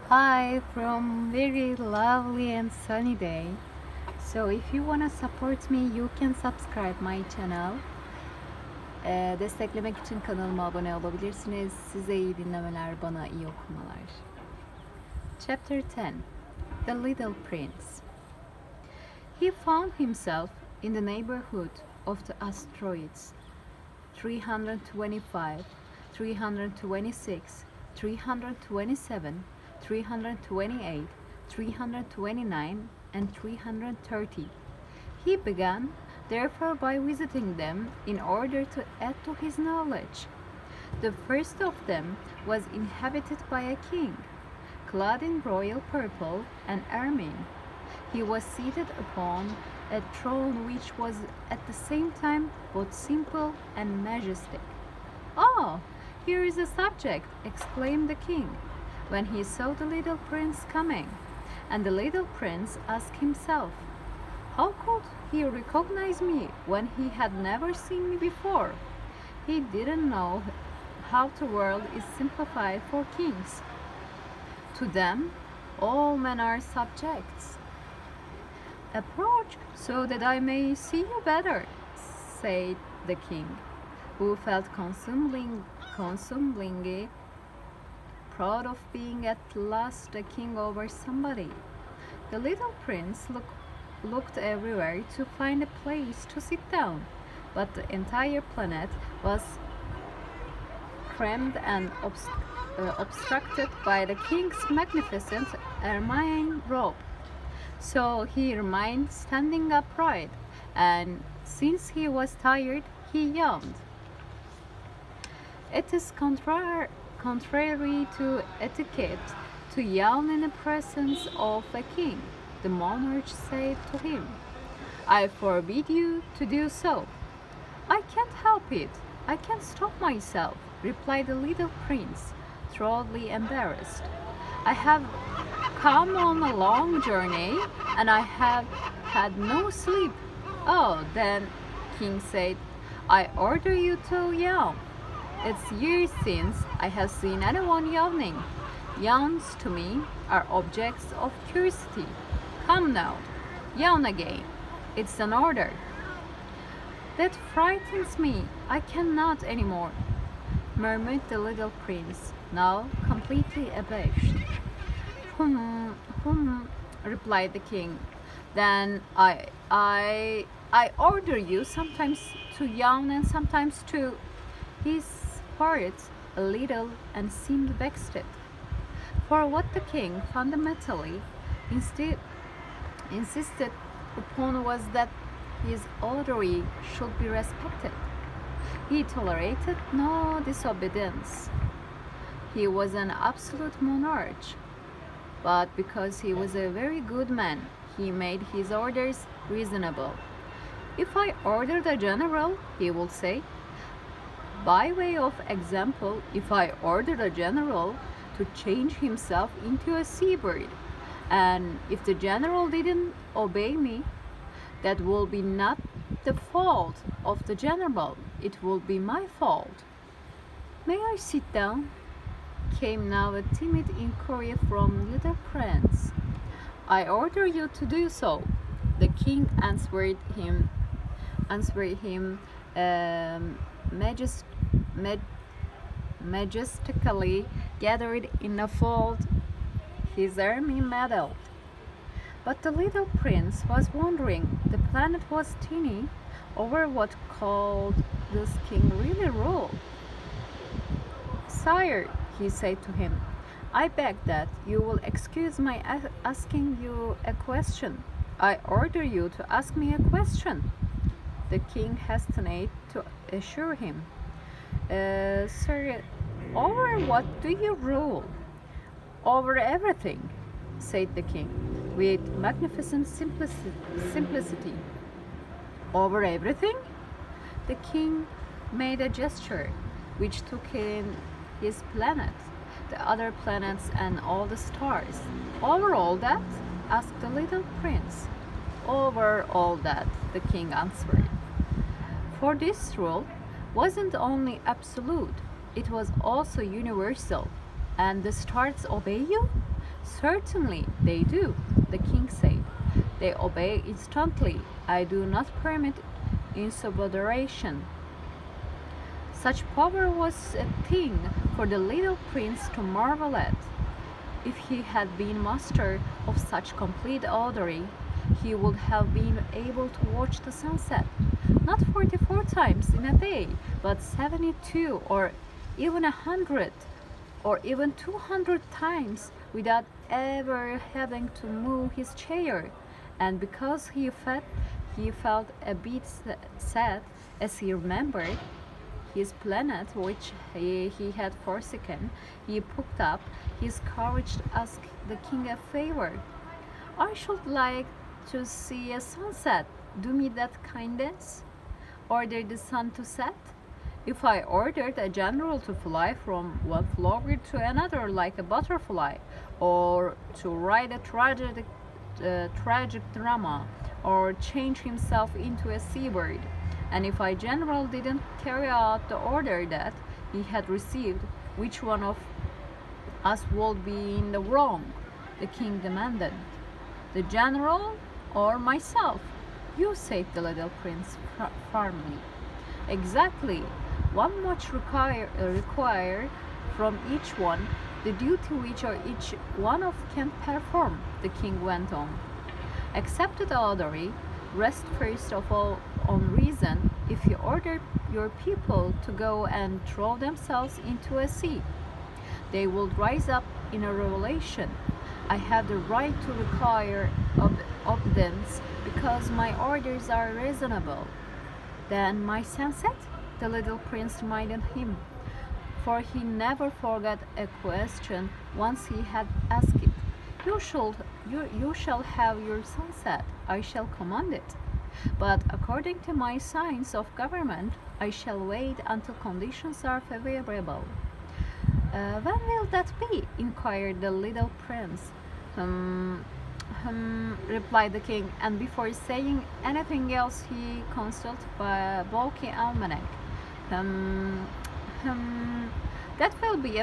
Hi from very lovely and sunny day. So if you wanna support me, you can subscribe my channel. Desteklemek için kanalıma abone olabilirsiniz. Size iyi dinlemeler, bana iyi okumalar. Chapter 10. The Little Prince. He found himself in the neighborhood of the asteroids 325, 326, 327, 328, 329, and 330. He began, therefore, by visiting them in order to add to his knowledge. The first of them was inhabited by a king, clad in royal purple and ermine. He was seated upon a throne which was at the same time both simple and majestic. "Oh, here is a subject!" exclaimed the king, when he saw the little prince coming. And the little prince asked himself, how could he recognize me when he had never seen me before? He didn't know how the world is simplified for kings. To them, all men are subjects. "Approach so that I may see you better," said the king, who felt consumingly proud of being at last a king over somebody. The little prince looked everywhere to find a place to sit down, but the entire planet was crammed and obstructed by the king's magnificent ermine robe. So he remained standing upright, and since he was tired, he yawned. "It is contrary to etiquette to yawn in the presence of a king," the monarch said to him. "I forbid you to do so." "I can't help it. I can't stop myself," replied the little prince, thoroughly embarrassed. "I have come on a long journey, and I have had no sleep." "Oh, then," king said, "I order you to yawn. It's years since I have seen anyone yawning. Yawns to me are objects of curiosity. Come now, yawn again. It's an order." "That frightens me. I cannot any more," murmured the little prince, now completely abashed. "Hmm," replied the king. "Then I order you sometimes to yawn and sometimes to—" He sparred a little and seemed vexed. For what the king fundamentally insisted upon was that his authority should be respected. He tolerated no disobedience. He was an absolute monarch. But because he was a very good man, he made his orders reasonable. "If I ordered a general," he would say, by way of example, if I ordered a general to change himself into a seabird, and if the general didn't obey me, that will be not the fault of the general, it will be my fault." "May I sit down?" came now a timid inquiry from little prince. "I order you to do so," the king answered him majestically gathered in a fold his army medal. But the little prince was wondering. The planet was teeny. Over what could this king really rule? "Sire," he said to him, "I beg that you will excuse my asking you a question. I order you to ask me a question." The king hastened to assure him. "Sir, over what do you rule?" "Over everything," said the king, with magnificent simplicity. "Over everything?" The king made a gesture which took in his planet, the other planets, and all the stars. "Over all that?" asked the little prince. "Over all that," the king answered. For this rule wasn't only absolute, it was also universal. "And the stars obey you?" Certainly they do, the king said. They obey instantly. I do not permit insubordination. Such power was a thing for the little prince to marvel at. If he had been master of such complete authority, he would have been able to watch the sunset, not 44 times in a day, but 72 or even 100 or even 200 times without ever having to move his chair. And because he felt a bit sad as he remembered his planet, which he had forsaken, he poked up his courage to ask the king a favor. I should like to see a sunset. Do me that kindness. Order the sun to set. If I ordered a general to fly from one flower to another like a butterfly, or to write a tragic drama, or change himself into a seabird, and if I general didn't carry out the order that he had received, which one of us would be in the wrong? The king demanded. The general or myself? You, said the little prince firmly. Exactly. One must require from each one the duty which each one of can perform, the king went on. Accepted authority rest first of all on reason. If you order your people to go and throw themselves into a sea, they will rise up in a revolution. I have the right to require obedience because my orders are reasonable. Then my sunset? The little prince reminded him, for he never forgot a question once he had asked it. You shall have your sunset. I shall command it. But according to my science of government, I shall wait until conditions are favorable. When will that be? Inquired the little prince. Replied the king, and before saying anything else, he consulted a bulky almanac. That will be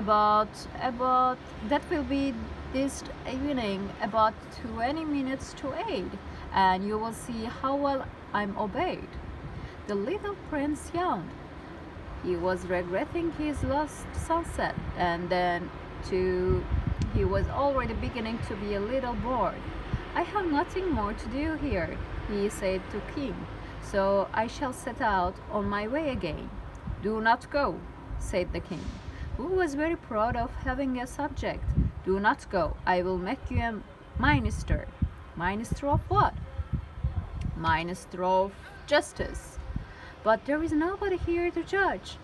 that will be this evening about 20 minutes to 8, and you will see how well I'm obeyed. The little prince yawned. He was regretting his lost sunset, and then, too, he was already beginning to be a little bored. I have nothing more to do here, he said to king, so I shall set out on my way again. Do not go, said the king, who was very proud of having a subject. Do not go. I will make you a minister. Minister of what? Minister of justice. But there is nobody here to judge.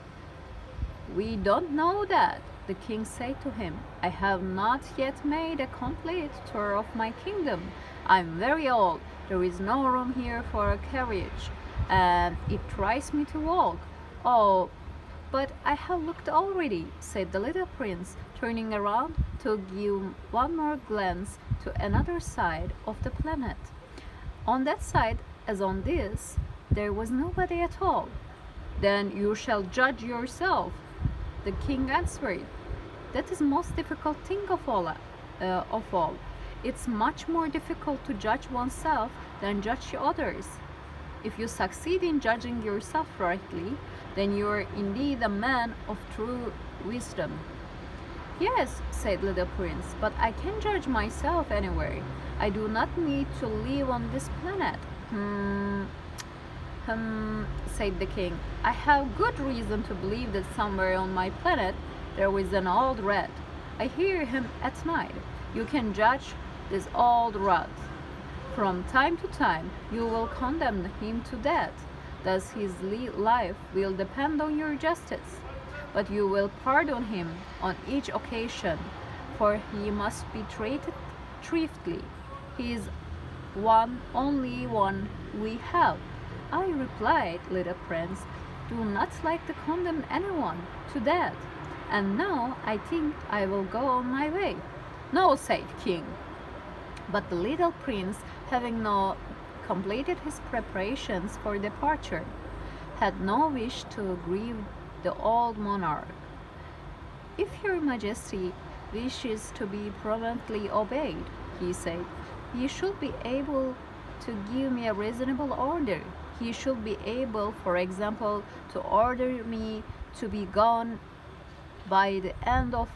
We don't know that, the king said to him. I have not yet made a complete tour of my kingdom. I'm very old. There is no room here for a carriage, and it tries me to walk. Oh, but I have looked already, said the little prince, turning around to give one more glance to another side of the planet. On that side, as on this, there was nobody at all. Then you shall judge yourself, the king answered. That is the most difficult thing of all. It's much more difficult to judge oneself than judge others. If you succeed in judging yourself rightly, then you are indeed a man of true wisdom. Yes, said little prince, but I can judge myself anywhere. I do not need to live on this planet. Said the king. I have good reason to believe that somewhere on my planet there is an old rat. I hear him at night. You can judge this old rat. From time to time you will condemn him to death. Thus his life will depend on your justice. But you will pardon him on each occasion, for he must be treated thriftily. He is only one we have. I replied, little prince, do not like to condemn anyone to death. And now I think I will go on my way. No, said king. But the little prince, having now completed his preparations for departure, had no wish to grieve the old monarch. If your majesty wishes to be promptly obeyed, he said. He should be able to give me a reasonable order. He should be able, for example, to order me to be gone by the end of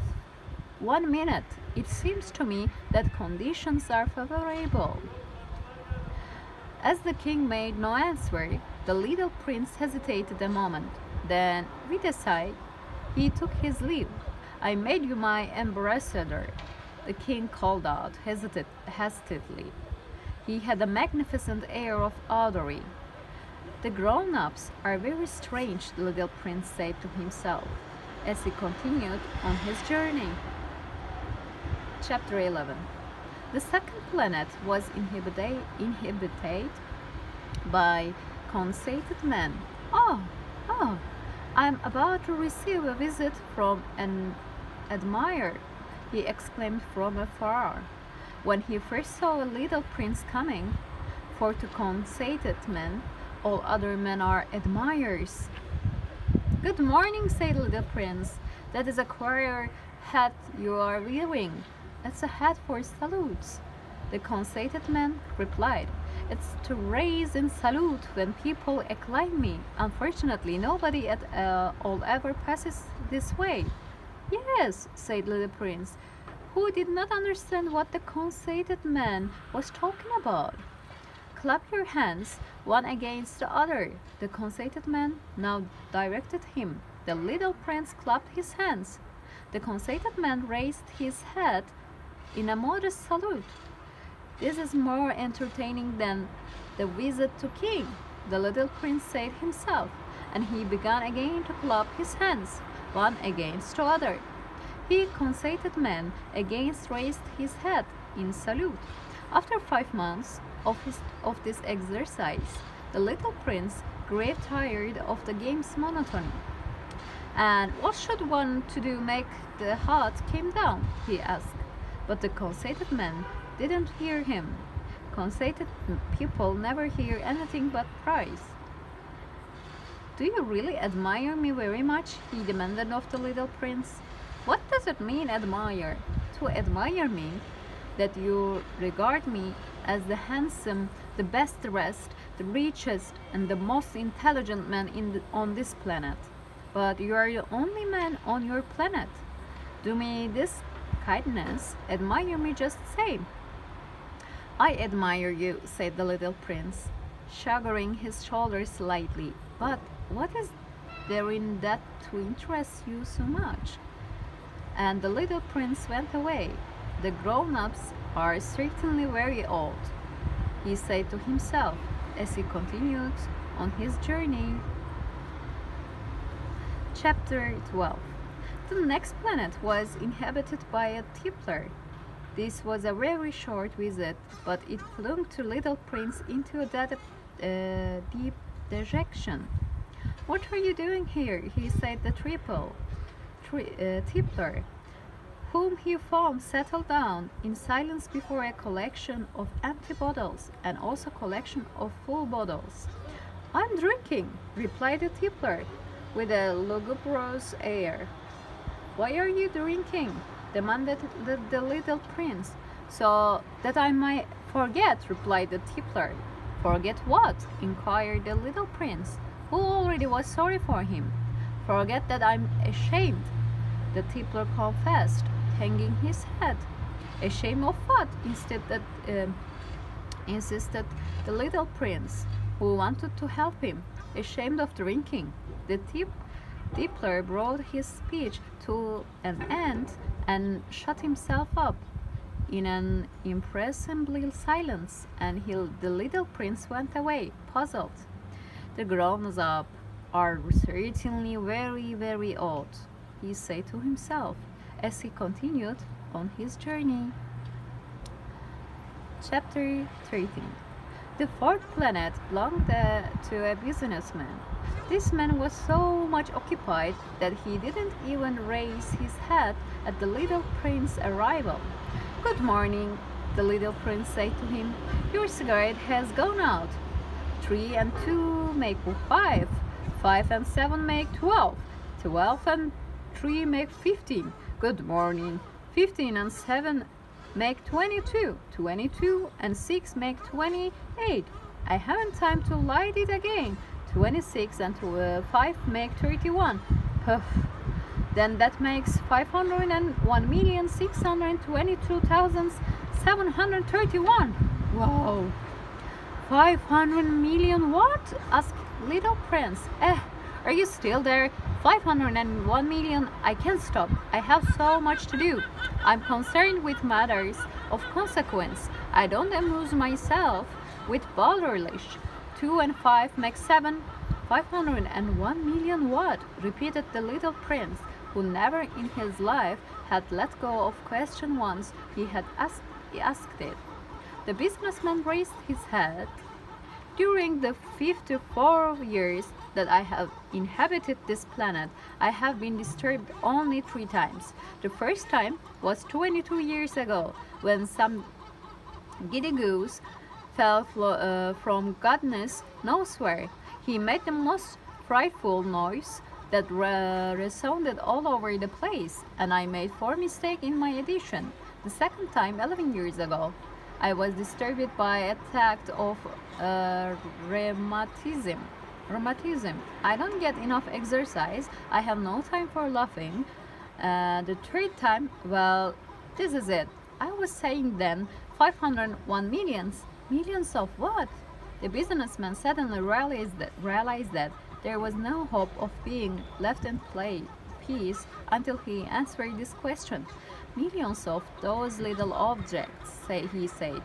1 minute. It seems to me that conditions are favorable. As the king made no answer, the little prince hesitated a moment. Then, with a sigh, he took his leave. I made you my ambassador, the king called out hastily. He had a magnificent air of authority. The grown-ups are very strange, the little prince said to himself as he continued on his journey. Chapter 11. The second planet was inhabited by conceited men. Oh, I'm about to receive a visit from an admirer, he exclaimed from afar. When he first saw a little prince coming, for to conceited men, all other men are admirers. Good morning, said the little prince. That is a courier hat you are wearing. It's a hat for salutes. The conceited man replied, It's to raise and salute when people acclaim me. Unfortunately, nobody at all ever passes this way. Yes, said little prince, who did not understand what the conceited man was talking about. Clap your hands, one against the other. The conceited man now directed him. The little prince clapped his hands. The conceited man raised his head in a modest salute. This is more entertaining than the visit to king, the little prince said himself, and he began again to clap his hands, one against the other. He, conceited man, again raised his head in salute. After 5 months of this exercise, the little prince grew tired of the game's monotony. And what should one to do make the heart come down? He asked. But the conceited man didn't hear him. Conceited people never hear anything but praise. Do you really admire me very much? He demanded of the little prince. What does it mean, admire? To admire me, that you regard me as the handsome, the best dressed, the richest, and the most intelligent man on this planet. But you are the only man on your planet. Do me this kindness, admire me just the same. I admire you, said the little prince, shrugging his shoulders slightly. But what is there in that to interest you so much? And the little prince went away. The grown-ups are certainly very old, he said to himself as he continued on his journey. Chapter 12. The next planet was inhabited by a tippler. This was a very short visit, but it plunged the little prince into a deep dejection. What are you doing here? He said the tippler, whom he found settled down in silence before a collection of empty bottles and also a collection of full bottles. I'm drinking, replied the tippler with a lugubrious air. Why are you drinking? Demanded the little prince. So that I might forget, replied the tippler. Forget what? Inquired the little prince, who already was sorry for him. Forget that I'm ashamed, the tippler confessed, hanging his head. Ashamed of what? Insisted the little prince, who wanted to help him. Ashamed of drinking. The tippler brought his speech to an end and shut himself up in an impressible silence, and the little prince went away, puzzled. The grown-ups are certainly very, very old, he said to himself as he continued on his journey. Chapter 13. The fourth planet belonged to a businessman. This man was so much occupied that he didn't even raise his head at the little prince's arrival. Good morning, the little prince said to him. Your cigarette has gone out. 3 and 2 make 5. 5 and 7 make 12. 12 and 3 make 15. Good morning. 15 and 7 make 22. 22 and 6 make 28. I haven't time to light it again. 26 and 5 make 31. Puff. Then that makes 501,622,731. Whoa! 500 million what? Asked little prince. Are you still there? 501 million. I can't stop. I have so much to do. I'm concerned with matters of consequence. I don't amuse myself with balderdash. 2 and 5 make 7. 501 million what? Repeated the little prince, who never in his life had let go of question once he had asked it. The businessman raised his head. During the 54 years that I have inhabited this planet, I have been disturbed only 3 times. The first time was 22 years ago, when some giddy goose fell from goodness knows where. He made the most frightful noise that resounded all over the place, and I made 4 mistakes in my addition. The second time, 11 years ago, I was disturbed by an attack of rheumatism. I don't get enough exercise. I have no time for laughing. The third time, well, this is it. I was saying then 501 millions. Millions of what? The businessman suddenly realized that there was no hope of being left in peace until he answered this question. Millions of those little objects, he said,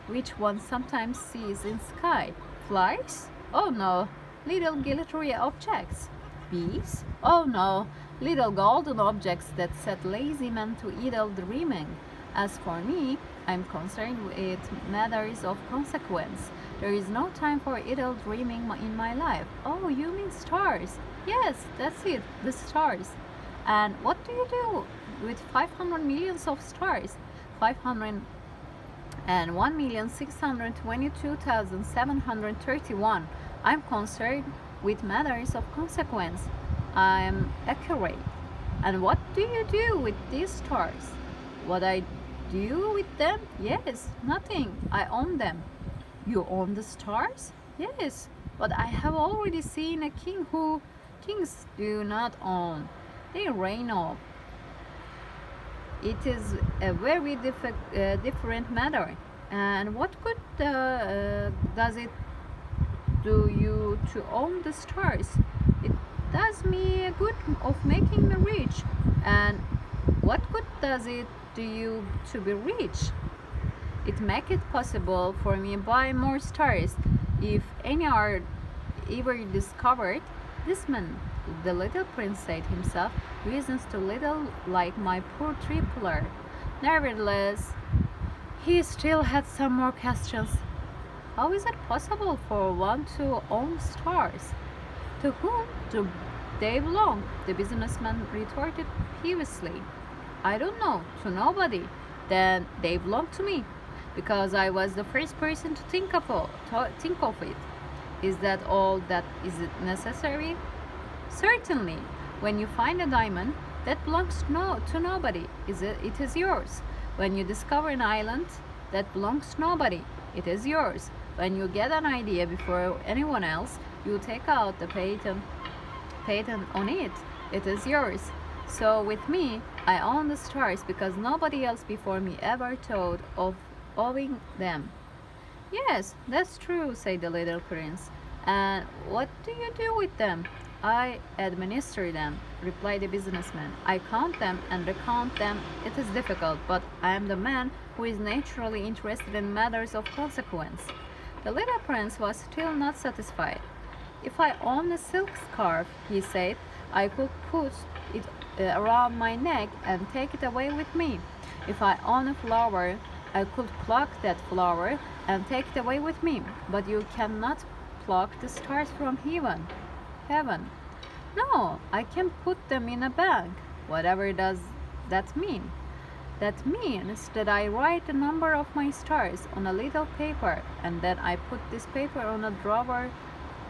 which one sometimes sees in sky. Flies? Oh no. Little glittery objects. Bees? Oh no. Little golden objects that set lazy men to idle dreaming. As for me, I'm concerned with matters of consequence. There is no time for idle dreaming in my life. Oh, you mean stars? Yes, that's it, the stars. And what do you do with 500 millions of stars? 501,622,731. I'm concerned with matters of consequence. I'm accurate. And what do you do with these stars? What I do with them? Yes, nothing. I own them. You own the stars? Yes, but I have already seen a king who kings do not own. They reign of. It is a very different matter. And what good does it do you to own the stars? It does me a good of making me rich. And what good does it do you to be rich? It make it possible for me to buy more stars. If any are ever discovered, this man, the little prince said himself, reasons too little like my poor tripler. Nevertheless, he still had some more questions. How is it possible for one to own stars? To whom do they belong? The businessman retorted peevishly. I don't know, to nobody. Then they belong to me, because I was the first person to think of it. Is that all that is necessary? Certainly. When you find a diamond, that belongs to nobody. It is yours. When you discover an island, that belongs to nobody. It is yours. When you get an idea before anyone else, you take out the patent on it. It is yours. So with me, I own the stars because nobody else before me ever thought of owning them. Yes, that's true, said the little prince. And what do you do with them? I administer them, replied the businessman. I count them and recount them. It is difficult, but I am the man who is naturally interested in matters of consequence. The little prince was still not satisfied. If I own a silk scarf, he said, I could put it around my neck and take it away with me. If I own a flower, I could pluck that flower and take it away with me. But you cannot pluck the stars from heaven. No, I can put them in a bag. Whatever does that mean? That means that I write the number of my stars on a little paper, and then I put this paper on a drawer,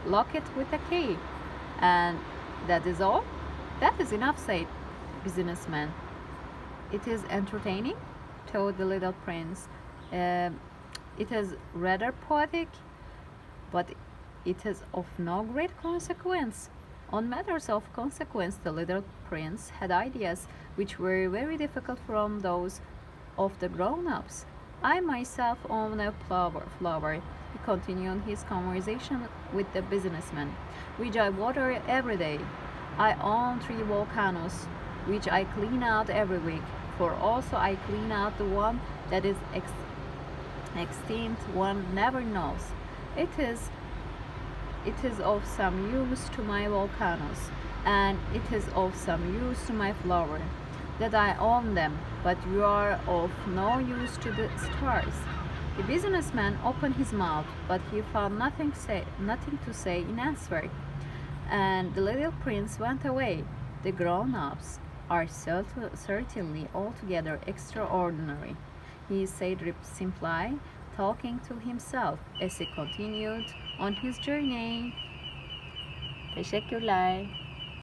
lock it with a key. And that is all? That is enough, said the businessman. It is entertaining, thought the little prince. Uh, it is rather poetic, but it is of no great consequence. On matters of consequence, the little prince had ideas which were very difficult from those of the grown-ups. I myself own a flower, he continued his conversation with the businessman, which I water every day. I own 3 volcanoes, which I clean out every week, for also I clean out the one that is extinct one never knows. It is it is of some use to my volcanoes, and it is of some use to my flower that I own them, but you are of no use to the stars. The businessman opened his mouth, but he found nothing to say in answer, and the little prince went away. The grown-ups are certainly altogether extraordinary, he said simply, talking to himself as he continued on his journey. Teşekkürler.